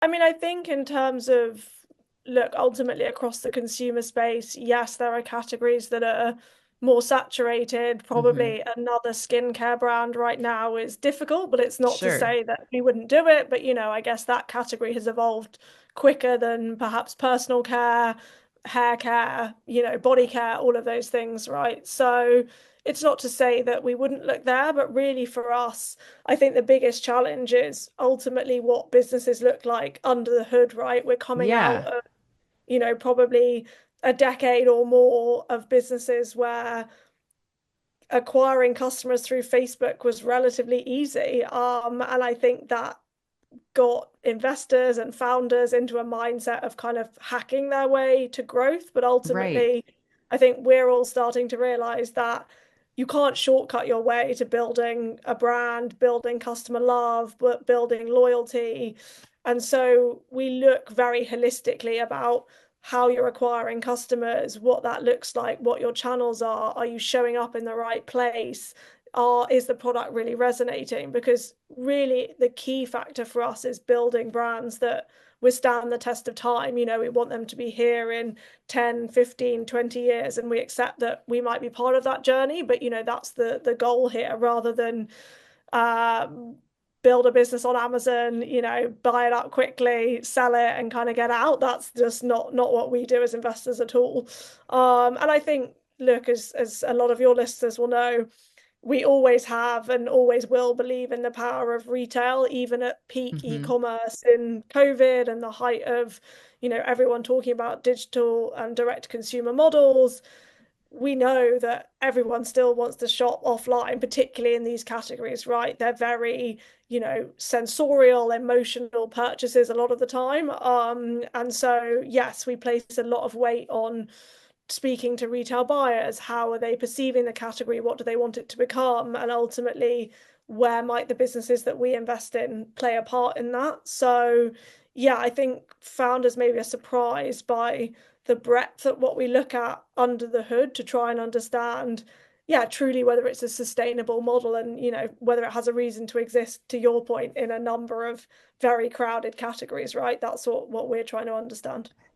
mean, I think in terms of, look, ultimately across the consumer space, yes, there are categories that are more saturated. Hmm. Probably another skincare brand right now is difficult, but it's not to Sure. say that we wouldn't do it. But, I guess that category has evolved quicker than perhaps personal care, hair care, body care, all of those things, right? So it's not to say that we wouldn't look there, but really for us, I think the biggest challenge is ultimately what businesses look like under the hood, right? We're coming out Yeah. of, probably a decade or more of businesses where acquiring customers through Facebook was relatively easy. And I think that got investors and founders into a mindset of kind of hacking their way to growth. But Right. ultimately, I think we're all starting to realize that you can't shortcut your way to building a brand, building customer love, but building loyalty. And so we look very holistically about how you're acquiring customers, what that looks like, what your channels are you showing up in the right place? Is the product really resonating? Because really the key factor for us is building brands that withstand the test of time. We want them to be here in 10, 15, 20 years, and we accept that we might be part of that journey, but that's the goal here, rather than um, build a business on Amazon, buy it up quickly, sell it, and kind of get out. That's just not what we do as investors at all. And I think, look, as a lot of your listeners will know, we always have and always will believe in the power of retail, even at peak Hmm. e-commerce in COVID and the height of, everyone talking about digital and direct consumer models. We know that everyone still wants to shop offline, particularly in these categories, right? They're very, sensorial, emotional purchases a lot of the time. And so, yes, we place a lot of weight on speaking to retail buyers. How are they perceiving the category? What do they want it to become? And ultimately, where might the businesses that we invest in play a part in that? So, yeah, I think founders maybe are surprised by the breadth of what we look at under the hood to try and understand, yeah, truly whether it's a sustainable model and, whether it has a reason to exist, to your point, in a number of very crowded categories, right? That's what we're trying to understand.